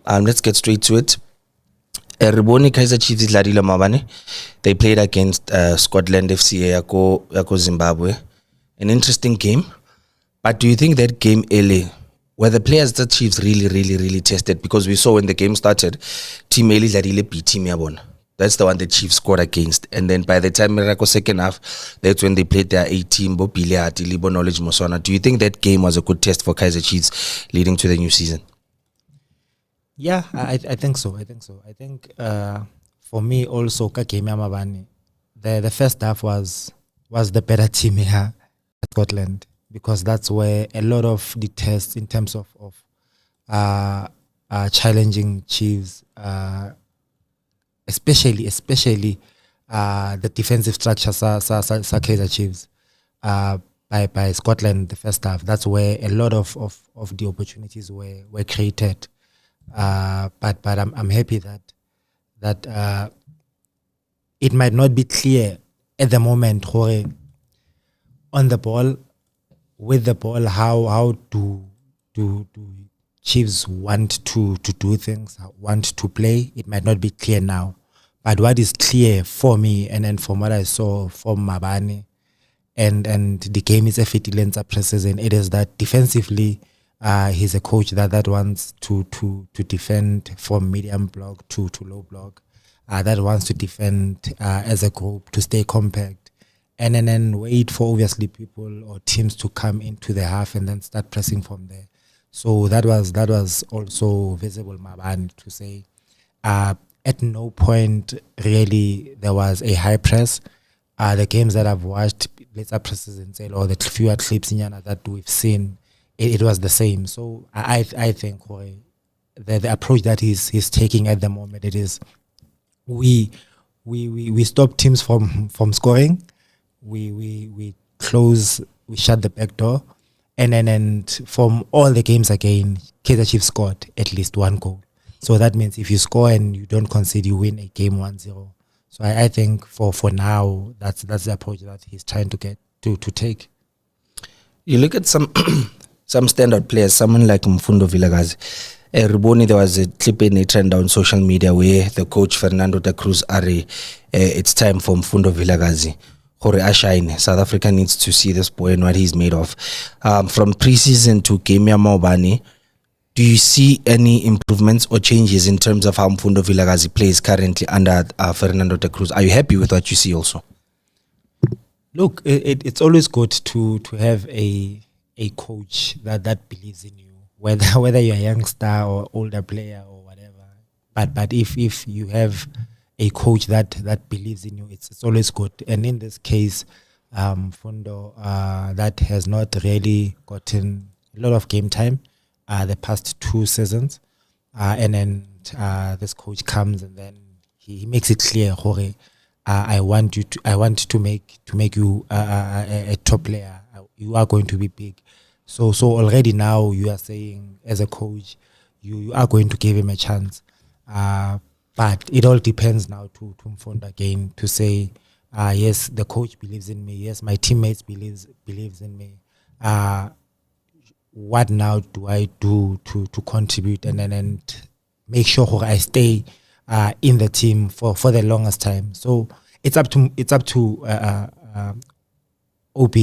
let's get straight to it. Riboni Kaizer Chiefs idlarile mabane. They played against Scotland FC yako Zimbabwe. An interesting game. But do you think that game early, were the players that Chiefs really tested? Because we saw when the game started, Team Early idlarile beat Team Yabona. That's the one the Chiefs scored against. And then by the time Miracle second half, that's when they played their A-team, Bopile Ati, Libo Knowledge Mosona. Do you think that game was a good test for Kaizer Chiefs leading to the new season? Yeah, I think so. I think for me also, the first half was the better team here at Scotland, because that's where a lot of the tests in terms of challenging Chiefs, especially the defensive structure Kaizer Chiefs by Scotland the first half. That's where a lot of the opportunities were created. But I'm happy that it might not be clear at the moment on the ball, with the ball, how do Chiefs want to do things, want to play. It might not be clear now, but what is clear for me, and then from what I saw from Mabane, and the game is a Fitilenza preseason, it is that defensively he's a coach that wants to defend from medium block to low block, that wants to defend as a group, to stay compact, and then wait for obviously people or teams to come into the half and then start pressing from there. So that was also visible, Mabane, to say at no point really there was a high press. The games that I've watched, let's say preseason, or the fewer clips in Yana that we've seen, it was the same. So I think the approach that he's taking at the moment, it is we stop teams from scoring, we shut the back door. And from all the games again, Kaizer Chiefs scored at least one goal. So that means if you score and you don't concede, you win a game 1-0. So I think for now, that's the approach that he's trying to get to take. You look at some standout players, someone like Mfundo Vilakazi. Riboni, there was a clip in a trend on social media where the coach Fernando da Cruz Ari, it's time for Mfundo Vilakazi. South Africa needs to see this boy and what he's made of. From preseason to game Mobani, do you see any improvements or changes in terms of how Mfundo Vilakazi plays currently under Fernando da Cruz? Are you happy with what you see also? Look, it's always good to have a coach that believes in you, whether you're a youngster or older player or whatever. But if you have a coach that believes in you, it's always good. And in this case, Mfundo that has not really gotten a lot of game time the past 2 seasons, and then this coach comes and then he makes it clear, I want to make you a top player. You are going to be big. So already now you are saying, as a coach, you are going to give him a chance. But it all depends now to Mfundo again to say, yes, the coach believes in me. Yes, my teammates believes in me. What now do I do to contribute and make sure I stay in the team for the longest time? So it's up to OB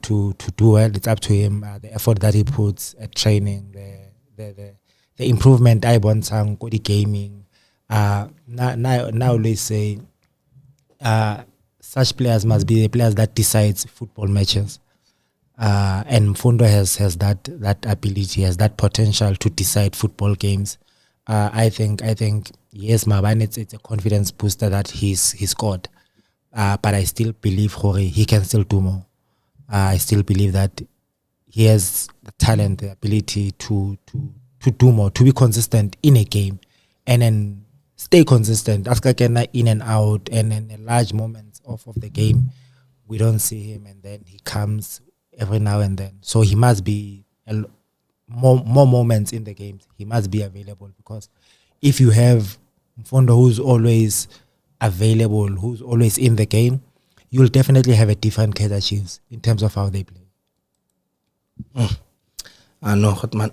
to do well. It's up to him, the effort that he puts at training, the improvement I want some good gaming. Now let's say such players must be the players that decides football matches, and Mfundo has that ability, has that potential to decide football games. I think yes, Mabane, it's a confidence booster that he's got, but I still believe he can still do more. I still believe that he has the talent, the ability to do more, to be consistent in a game, and then stay consistent. Askakena in and out, and in the large moments of the game, we don't see him, and then he comes every now and then. So he must be more moments in the games. He must be available, because if you have Mfundo who's always available, who's always in the game, you'll definitely have a different Kaizer Chiefs in terms of how they play. I know, man.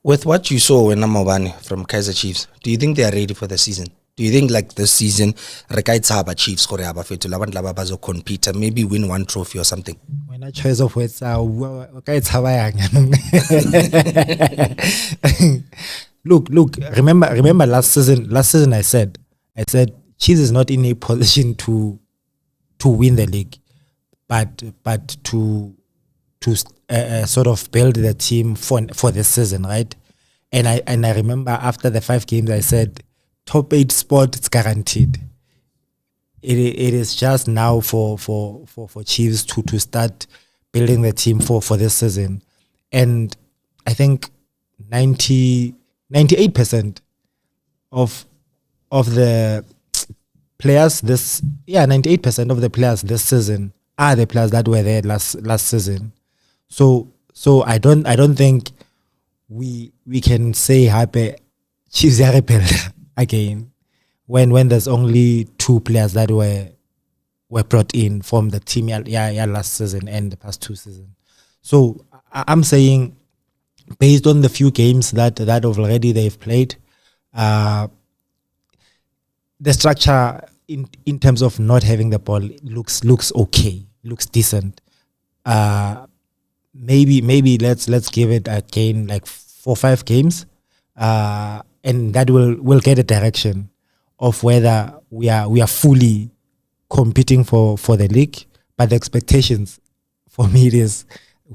With what you saw in Namobane from Kaizer Chiefs, do you think they are ready for the season? Do you think like this season, Rekaitsaba Chiefs compete and maybe win one trophy or something? When I choice of words, look. Remember last season I said Chiefs is not in a position to win the league, but to sort of build the team for the season, right? And I remember after the 5 games I said top 8 spot it's guaranteed. It is just now for Chiefs to start building the team for this season, and I think 98% of the players 98% of the players this season are the players that were there last season. So I don't think we can say happy Chiefs are rebuild again when there's only 2 players that were brought in from the team last season and the past 2 seasons. So I'm saying based on the few games that already they've played, the structure in terms of not having the ball looks okay, looks decent. Maybe let's give it again like 4 or 5 games, and that will get a direction of whether we are fully competing for the league. But the expectations for me is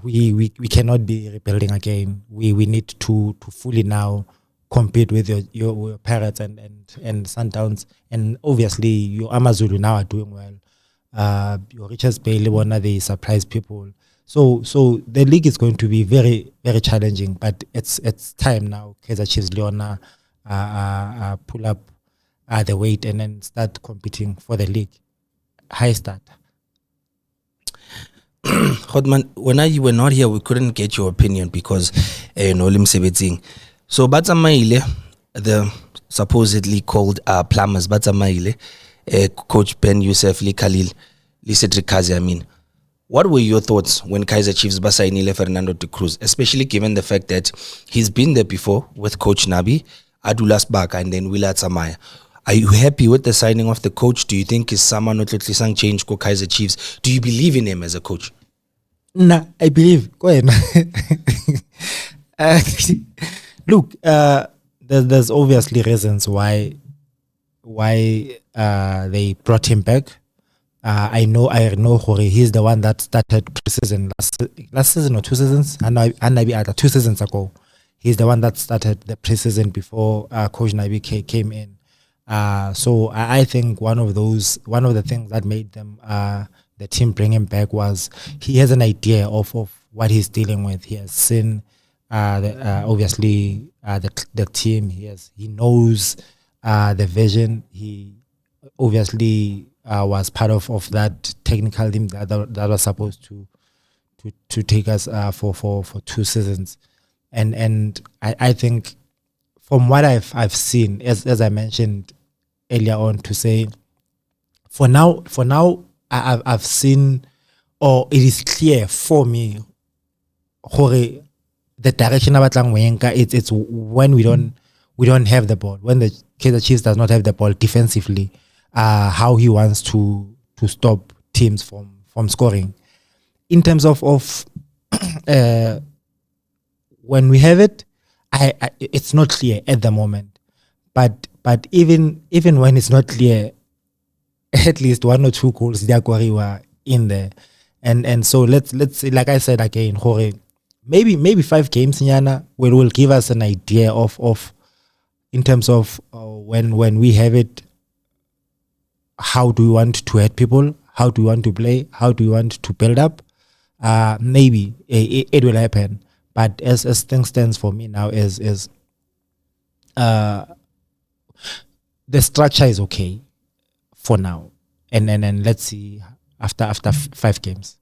we cannot be rebuilding again. We need to fully now compete with your Pirates and Sundowns, and obviously your Amazulu now are doing well. Your Richards Bay, Lewana, they surprise people. So the league is going to be very, very challenging, but it's time now. Kaizer Chiefs, Leona, pull up the weight and then start competing for the league. High start. Hodman, when you were not here, we couldn't get your opinion because Nolim Sebeting. So Batamaile, the supposedly called plumbers, Batamaile, Coach Ben Youssef, Lee Khalil, Lee Cedric Kazi, I mean. What were your thoughts when Kaizer Chiefs basainile Fernando de Cruz, especially given the fact that he's been there before with Coach Nabi, Adulas Baka, and then Willard Samaya? Are you happy with the signing of the coach? Do you think is someone who sang change go Kaizer Chiefs? Do you believe in him as a coach? Nah, I believe. Go ahead. Look, there's obviously reasons why they brought him back. I know Hori, he's the one that started preseason last season or 2 seasons, and maybe 2 seasons ago. He's the one that started the preseason before Coach Nabi came in. So I think one of the things that made them the team bring him back was he has an idea of what he's dealing with. He has seen obviously the team. He knows the vision. He obviously was part of that technical team that was supposed to take us for 2 seasons, and I think from what I've seen, as I mentioned earlier on, to say for now I've seen, or it is clear for me, the direction of Wenka, it's when we don't have the ball, when the Kaizer Chiefs does not have the ball defensively, how he wants to stop teams from scoring. In terms of when we have it, it's not clear at the moment. But even when it's not clear, at least 1 or 2 goals were in there, and so let's say, like I said again, Jorge, maybe 5 games Nyana will give us an idea of in terms of when we have it, how do we want to hit people, how do we want to play, how do we want to build up. Maybe it will happen, but as things stands for me now is the structure is okay for now, and let's see after 5 games.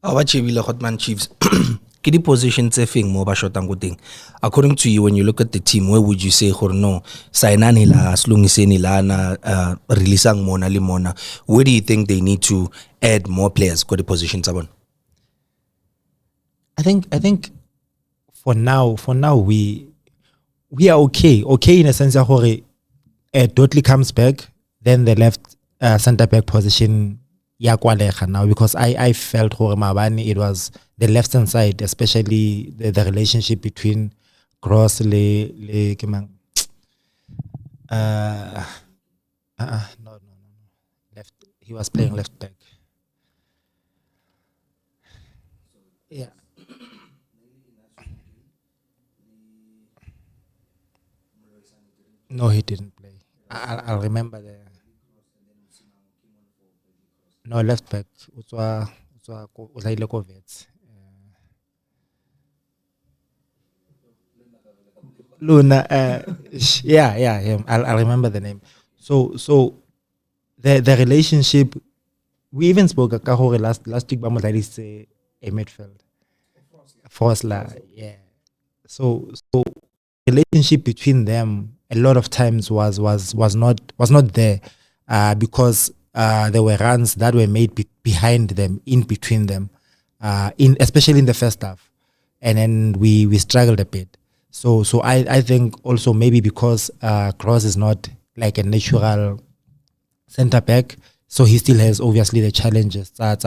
What Hotman Chiefs? Kidi position thing mo ba shotang go teng. According to you, when you look at the team, where would you say no sainani la slungiseni la na releasang mona limona? Where do you think they need to add more players? Got the positions upon? I think for now we are okay in a sense that Dudley comes back, then the left center back position ya kwaleha now, because I felt Mabani, it was the left hand side, especially the relationship between Gross le no, left, he was playing left back. Yeah. No, he didn't play. I'll remember the no left back. Utswa uzaile ko Wits. Luna, yeah, him. I'll remember the name. So the relationship, we even spoke last week about a midfield. Forsler, yeah. So relationship between them a lot of times was not there, because there were runs that were made behind them, in between them, especially in the first half, and then we struggled a bit. So I think also maybe because Kroos is not like a natural center back, so he still has obviously the challenges that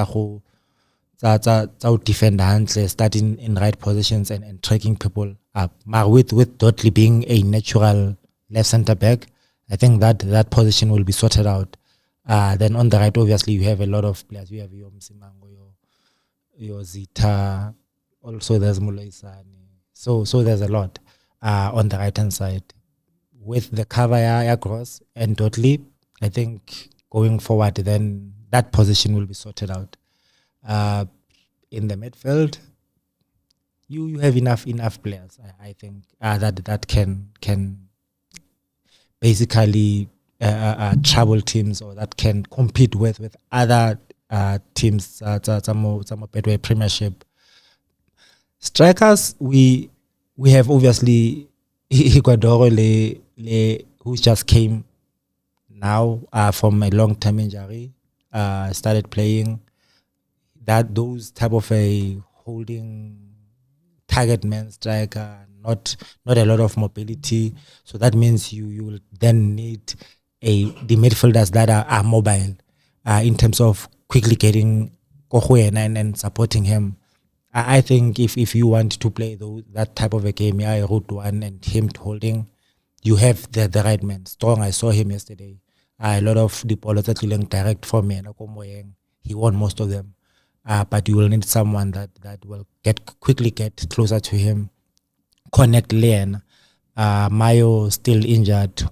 defend handle, starting in right positions and tracking people up. With Dudley being a natural left center back, I think that position will be sorted out. Then on the right, obviously you have a lot of players. You have your Msimango, your Zita, also there's Mulaisani. So there's a lot on the right hand side. With the cover Gross and Dudley, I think going forward, then that position will be sorted out. In the midfield, you have enough players, I think, that can basically trouble teams, or that can compete with other teams. Some Betway Premiership strikers. We have obviously Iguodoro who just came now from a long-term injury, started playing. Those type of a holding target man striker, not a lot of mobility. So that means you will then need the midfielders that are mobile, in terms of quickly getting Kohuena and supporting him. I think if you want to play that type of a game, route one and him holding, you have the right man. Strong, I saw him yesterday. A lot of the balls that direct from me, he won most of them. But you will need someone that will quickly get closer to him, connect lane. Mayo still injured.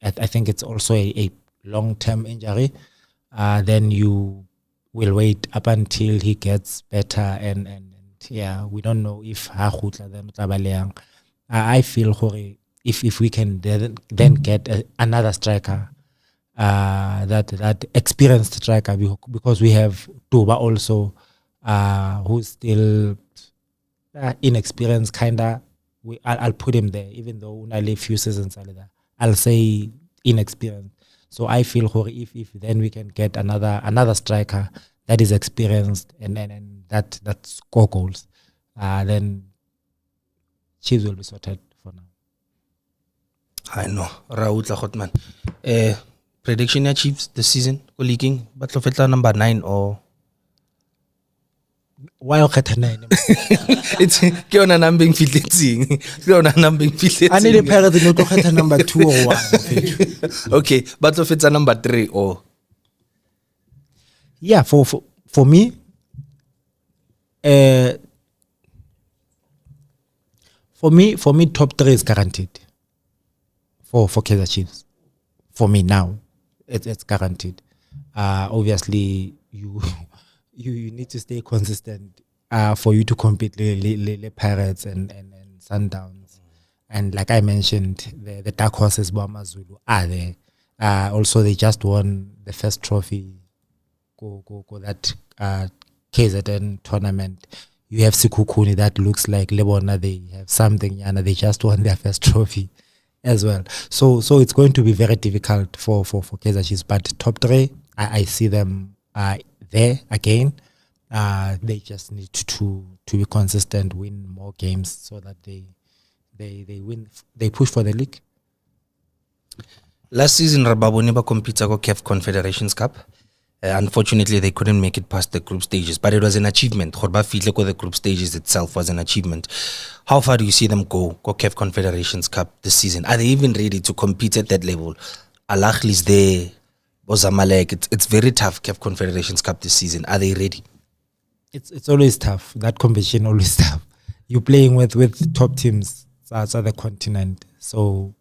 I think it's also a long-term injury. Then you will wait up until he gets better, and yeah, we don't know if I feel if we can then get another striker, that experienced striker, because we have Tuba also, who's still inexperienced kinda. I'll put him there, even though only a few seasons there. I'll say inexperienced. So I feel if then we can get another striker that is experienced and that score goals, then Chiefs will be sorted for now. I know. Raoul Hotman. Prediction ya Chiefs this season, go leaking, but number 9 or why okay 9? It's ke yona number fitletseng. Ke yona number fitletseng. I need a pair to go to number 2 or 1. Okay, but if it's a number 3 or yeah, for me, for me top 3 is guaranteed for Kaizer Chiefs. For me now, it's guaranteed. Obviously, you need to stay consistent for you to compete the Pirates and Sundowns. And like I mentioned, the dark horses Bamazulu are there. Also, they just won the first trophy. Go that KZN tournament. You have Sikukuni that looks like Lebona. They have something, and they just won their first trophy as well. So it's going to be very difficult for Kaizer Chiefs. But top 3, I see them there again. They just need to be consistent, win more games so that they win. They push for the league. Last season, Rababoni competed at CAF Confederations Cup. Unfortunately, they couldn't make it past the group stages, but it was an achievement. Khorba Fitleko, the group stages itself was an achievement. How far do you see them go CAF Confederations Cup this season? Are they even ready to compete at that level? Al Ahly is there, Zamalek. It's very tough, CAF Confederations Cup this season. Are they ready? It's always tough. That competition always tough. You're playing with top teams outside the continent, so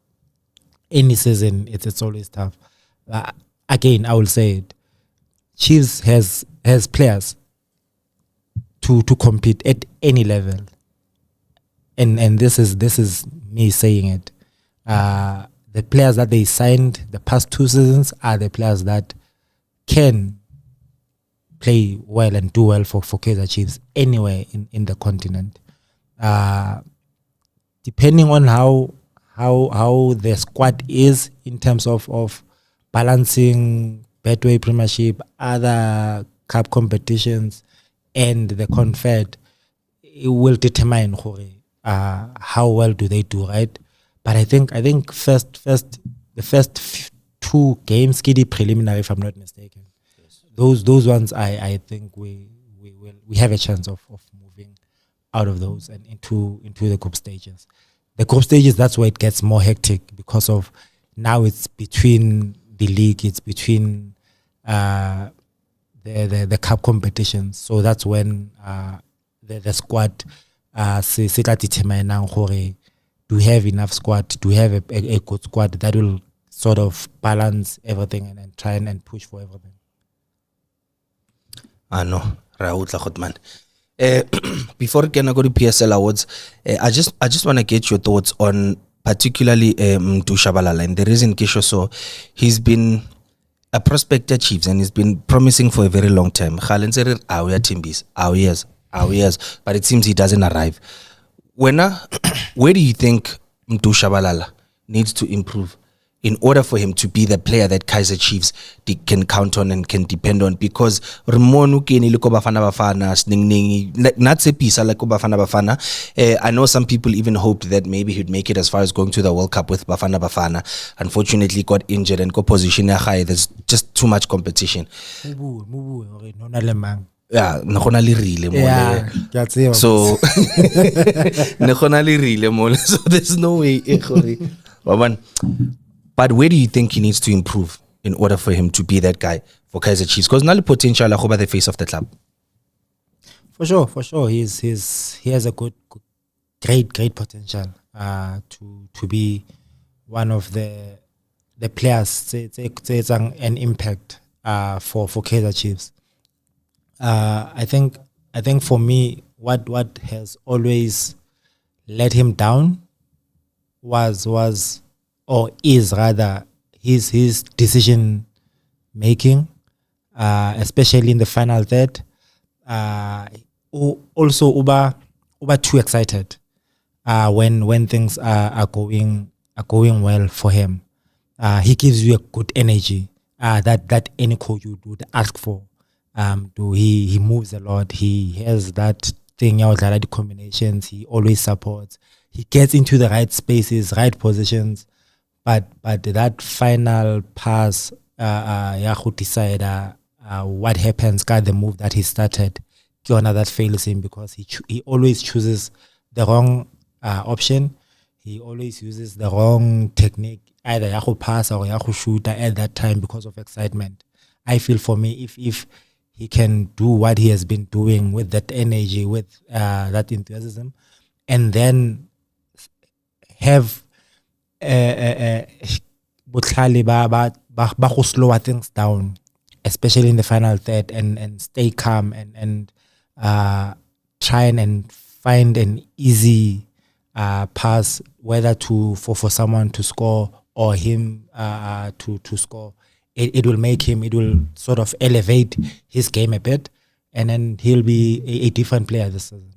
any season it's always tough. Again, I will say it. Chiefs has players to compete at any level, and this is me saying it. The players that they signed the past 2 seasons are the players that can play well and do well for Kaizer Chiefs anywhere in the continent. Depending on how the squad is in terms of balancing Betway Premiership, other cup competitions, and the Confed, it will determine how well do they do, right? But I think the first 2 games, Kidi preliminary, if I'm not mistaken, yes. Those ones I think we have a chance of moving out of those and into the group stages. The group stages, that's where it gets more hectic because of now it's between the league, it's between the cup competitions. So that's when the squad se tla determine gore do we have enough squad, do we have a good squad that will sort of balance everything and try and push for everything. No, Rautla Khotman. Before we can go to PSL Awards, I just want to get your thoughts on particularly Mdu Shabalala. And the reason Kisho so he's been a prospect at Chiefs and he's been promising for a very long time. Our years, but it seems he doesn't arrive. Where do you think Mdu Shabalala needs to improve in order for him to be the player that Kaizer Chiefs can count on and can depend on? Because I know some people even hoped that maybe he'd make it as far as going to the World Cup with Bafana Bafana. Unfortunately, got injured and got position high. There's just too much competition. Yeah, so so there's no way. But where do you think he needs to improve in order for him to be that guy for Kaizer Chiefs? Because now the potential is the face of the club. For sure, he has a great potential to be one of the players an impact for Kaizer Chiefs. I think for me, what has always let him down was or is rather his decision making, especially in the final third. Also uba too excited when things are going well for him. He gives you a good energy that any coach would ask for. He moves a lot. He has that thing out there, the combinations. He always supports. He gets into the right spaces, right positions. But that final pass, Yahoo decide what happens, the move that he started, Kiona that fails him because he always chooses the wrong option. He always uses the wrong technique, either Yahoo pass or Yahoo shooter at that time because of excitement. I feel for me, if he can do what he has been doing with that energy, with that enthusiasm, and then have slower things down, especially in the final third, and stay calm and try and find an easy pass, whether for someone to score or him to score. It will sort of elevate his game a bit, and then he'll be a different player this season.